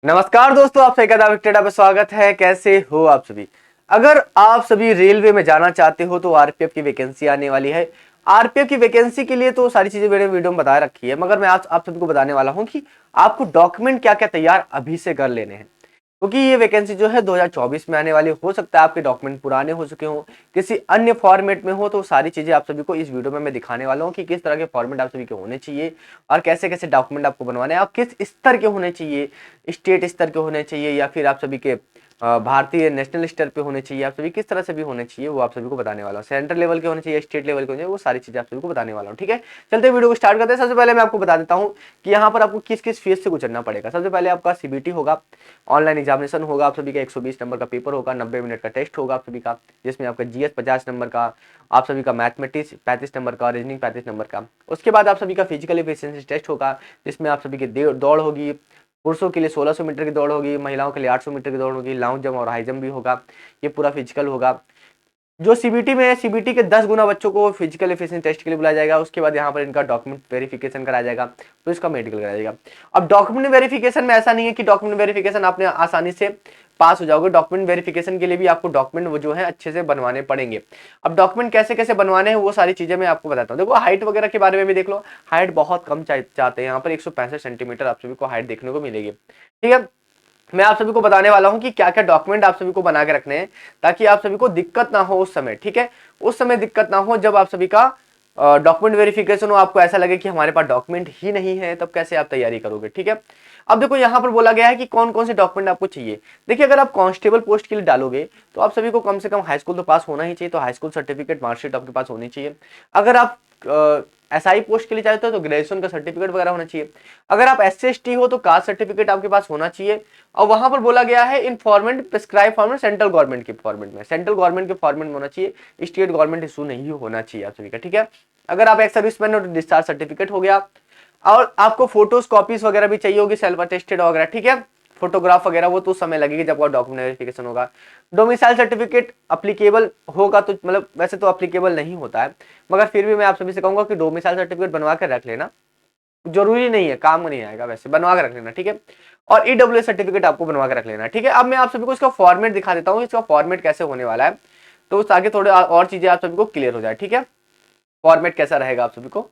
नमस्कार दोस्तों, आप सभी का डेटा पे स्वागत है। कैसे हो आप सभी? अगर आप सभी रेलवे में जाना चाहते हो तो आरपीएफ की वैकेंसी आने वाली है। आरपीएफ की वैकेंसी के लिए तो सारी चीजें मैंने वीडियो में बता रखी है, मगर मैं आज आप सभी को बताने वाला हूं कि आपको डॉक्यूमेंट क्या क्या तैयार अभी से कर लेने हैं, क्योंकि ये वैकेंसी जो है 2024 में आने वाली। हो सकता है आपके डॉक्यूमेंट पुराने हो चुके हो, किसी अन्य फॉर्मेट में हो, तो सारी चीजें आप सभी को इस वीडियो में मैं दिखाने वाला हूँ कि किस तरह के फॉर्मेट आप सभी के होने चाहिए और कैसे कैसे डॉक्यूमेंट आपको बनवाने हैं, आप किस स्तर के होने चाहिए, स्टेट स्तर के होने चाहिए या फिर आप सभी के भारतीय नेशनल स्तर पे होने चाहिए, आप सभी किस तरह से भी होने चाहिए वो आप सभी को बताने वाला हूँ। सेंट्रल लेवल के होने चाहिए, स्टेट लेवल के होने चाहिए, वो सारी चीजें आप सभी को बताने वाला हूँ। ठीक है, चलते वीडियो को स्टार्ट करते हैं। सबसे पहले मैं आपको बता देता हूँ कि यहाँ पर आपको किस किस फेज से गुजरना पड़ेगा। सबसे पहले आपका सीबीटी होगा, ऑनलाइन एग्जामिनेशन होगा, आप सभी का 120 नंबर का पेपर होगा, 90 मिनट का टेस्ट होगा आप सभी का, जिसमें आपका जीएस 50 नंबर का, आप सभी का मैथमेटिक्स 35 नंबर का, रीजनिंग 35 नंबर का। उसके बाद आप सभी का फिजिकल एफिशिएंसी टेस्ट होगा, जिसमें आप सभी की दौड़ होगी। पुरुषों के लिए 1600 मीटर की दौड़ होगी, महिलाओं के लिए 800 मीटर की दौड़ होगी, लॉन्ग जंप और हाई जंप भी होगा। ये पूरा फिजिकल होगा। जो सीबीटी में है, सीबीटी के 10 गुना बच्चों को फिजिकल एफिशिएंसी टेस्ट के लिए बुलाया जाएगा। उसके बाद यहाँ पर इनका डॉक्यूमेंट वेरिफिकेशन कराया जाएगा, तो इसका मेडिकल कराया जाएगा। अब डॉक्यूमेंट वेरिफिकेशन में ऐसा नहीं है कि डॉक्यूमेंट वेरिफिकेशन आपने आसानी से पास हो जाओगे। डॉक्यूमेंट वेरिफिकेशन के लिए भी आपको डॉक्यूमेंट वो जो है अच्छे से बनवाने पड़ेंगे। अब डॉक्यूमेंट कैसे कैसे बनवाने हैं वो सारी चीजें मैं आपको बताता हूँ। देखो, हाइट वगैरह के बारे में भी देख लो। हाइट बहुत कम चाहते हैं यहाँ पर, 165 सेंटीमीटर आप सभी को हाइट देखने को मिलेगी। ठीक है, मैं आप सभी को बताने वाला हूं कि क्या क्या डॉक्यूमेंट आप सभी को बना के रखने हैं, ताकि आप सभी को दिक्कत ना हो उस समय। ठीक है, उस समय दिक्कत ना हो जब आप सभी का डॉक्यूमेंट वेरिफिकेशन हो, आपको ऐसा लगे कि हमारे पास डॉक्यूमेंट ही नहीं है, तब कैसे आप तैयारी करोगे। ठीक है, अब देखो यहाँ पर बोला गया है कि कौन कौन से डॉक्यूमेंट आपको चाहिए। देखिए, अगर आप कांस्टेबल पोस्ट के लिए डालोगे तो आप सभी को कम से कम हाई स्कूल तो पास होना ही चाहिए, तो हाई स्कूल सर्टिफिकेट मार्कशीट आपके पास होनी चाहिए। अगर आप एसआई पोस्ट के लिए चाहते हो तो ग्रेजुएशन का सर्टिफिकेट वगैरह होना चाहिए। अगर आप SC/ST हो तो कास्ट सर्टिफिकेट आपके पास होना चाहिए। और वहां पर बोला गया है in format prescribe format central government के फॉर्मेट में, सेंट्रल गवर्नमेंट के फॉर्मेट में होना चाहिए, स्टेट गवर्नमेंट इशू नहीं होना चाहिए आप सभी का। ठीक है, अगर आप एक सर्विसमैन हो तो डिस्चार्ज सर्टिफिकेट हो गया। और आपको फोटोज कॉपीज वगैरह भी चाहिए होगी, सेल्फ अटेस्टेड वगैरह। ठीक है, फोटोग्राफ वगैरह वो तो समय लगेगी जब आपका डॉक्यूमेंट वेरिफिकेशन होगा। डोमिसाइल सर्टिफिकेट अप्लीकेबल होगा तो मतलब वैसे तो अप्लीकेबल नहीं होता है, मगर फिर भी मैं आप सभी से कहूंगा कि डोमिसाइल सर्टिफिकेट बनवा कर रख लेना। जरूरी नहीं है, काम नहीं आएगा, वैसे बनवा के रख लेना। ठीक है, और ईडब्ल्यू सर्टिफिकेट आपको बनवा के रख लेना। ठीक है, अब मैं आप सभी को इसका फॉर्मेट दिखा देता हूँ, इसका फॉर्मेट कैसे होने वाला है, तो ताकि थोड़े और चीजें आप सभी को क्लियर हो जाए। ठीक है, फॉर्मेट कैसा रहेगा आप सभी को।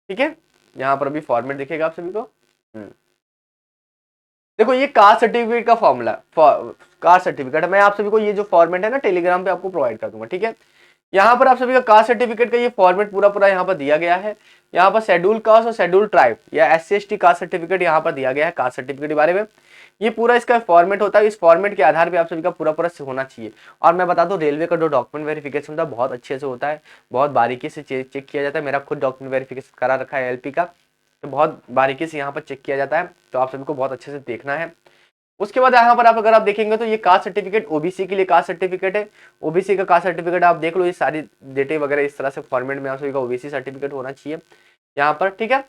ठीक है, यहाँ पर अभी फॉर्मेट दिखेगा आप सभी को। देखो, ये कास्ट सर्टिफिकेट का फॉर्मूला, कास्ट सर्टिफिकेट मैं आप सभी को ये जो फॉर्मेट है ना टेलीग्राम पे आपको प्रोवाइड कर दूंगा। ठीक है, यहाँ पर आप सभी का कास्ट सर्टिफिकेट का ये फॉर्मेट पूरा पूरा यहाँ पर दिया गया है। यहाँ पर शेड्यूल कास्ट और शेड्यूल ट्राइब या SC/ST कास्ट सर्टिफिकेट यहाँ पर दिया गया है। कास्ट सर्टिफिकेट के बारे में ये पूरा इसका फॉर्मेट होता है। इस फॉर्मेट के आधार पे आप सभी का पूरा पूरा होना चाहिए। और मैं बता दूं, रेलवे का जो डॉक्यूमेंट वेरिफिकेशन होता है बहुत अच्छे से होता है, बहुत बारीकी से चेक किया जाता है। मेरा खुद डॉक्यूमेंट वेरिफिकेशन करा रखा है LP का, तो बहुत बारीकी से यहाँ पर चेक किया जाता है, तो आप सभी को बहुत अच्छे से देखना है। उसके बाद यहाँ पर आप अगर आप देखेंगे तो ये कास्ट सर्टिफिकेट OBC के लिए कास्ट सर्टिफिकेट है। OBC का कास्ट सर्टिफिकेट आप देख लो, ये सारी डेटे वगैरह इस तरह से फॉर्मेट में आप सभी का OBC सर्टिफिकेट होना चाहिए यहाँ पर। ठीक है,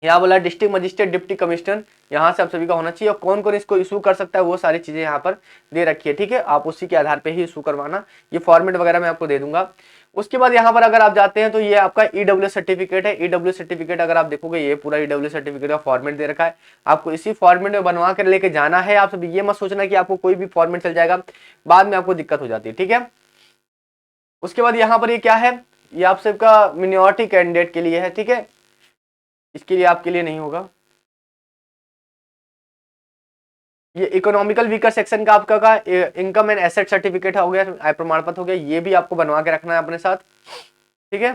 यहाँ बोला डिस्ट्रिक्ट मजिस्ट्रेट डिप्टी कमिश्नर, यहाँ से आप सभी का होना चाहिए। और कौन कौन इसको इशू कर सकता है वो सारी चीजें यहाँ पर दे रखी है। ठीक है, आप उसी के आधार पे ही इशू करवाना। ये फॉर्मेट वगैरह मैं आपको दे दूंगा। उसके बाद यहाँ पर अगर आप जाते हैं तो ये आपका EW सर्टिफिकेट है। EW सर्टिफिकेट अगर आप देखोगे, ये पूरा EW सर्टिफिकेट का फॉर्मेट दे रखा है। आपको इसी फॉर्मेट में बनवा कर लेके जाना है। आप सभी ये मत सोचना कि आपको कोई भी फॉर्मेट चल जाएगा, बाद में आपको दिक्कत हो जाती है। ठीक है, उसके बाद यहाँ पर ये क्या है, ये आप सबका मिनॉरिटी कैंडिडेट के लिए है। ठीक है, इसके लिए आपके लिए नहीं होगा। ये इकोनॉमिकल वीकर सेक्शन का आपका का इनकम एंड एसेट सर्टिफिकेट हो गया, आय प्रमाण पत्र हो गया, ये भी आपको बनवा के रखना है अपने साथ। ठीक है,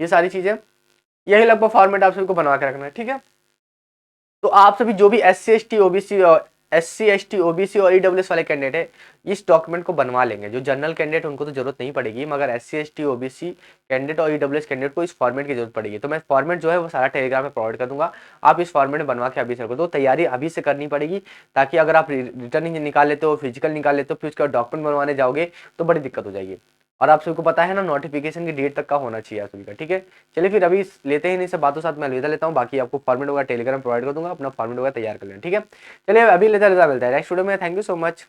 ये सारी चीजें, यही लगभग फॉर्मेट आप सभी को बनवा के रखना है। ठीक है, तो आप सभी जो भी SC/ST OBC और SC/ST OBC और EWS वाले कैंडिडेट है, इस डॉक्यूमेंट को बनवा लेंगे। जो जनरल कैंडिडेट उनको तो जरूरत नहीं पड़ेगी, मगर SC/ST OBC कैंडिडेट और EWS कैंडिडेट को इस फॉर्मेट की जरूरत पड़ेगी। तो मैं फॉर्मेट जो है वो सारा टेलीग्राम में प्रोवाइड कर दूंगा। आप इस फॉर्मेट में बनवा के अभी से रखो, तो तैयारी अभी से करनी पड़ेगी, ताकि अगर आप रिटर्न निकाल लेते हो, फिजिकल निकाल लेते हो, फिर उसका डॉक्यूमेंट बनवाने जाओगे तो बड़ी दिक्कत हो जाएगी। और आप सभी को पता है ना, नोटिफिकेशन की डेट तक का होना चाहिए आप सभी का। ठीक है, चलिए फिर अभी लेते हैं, नहीं से बातों साथ मैं अलविदा लेता हूँ। बाकी आपको फॉर्मेट वगैरह टेलीग्राम प्रोवाइड कर दूंगा, अपना फॉर्मेट वगैरह तैयार कर लेना। ठीक है, चलिए अभी लेता मिलता है नेक्स्ट वीडियो में। Thank you so much.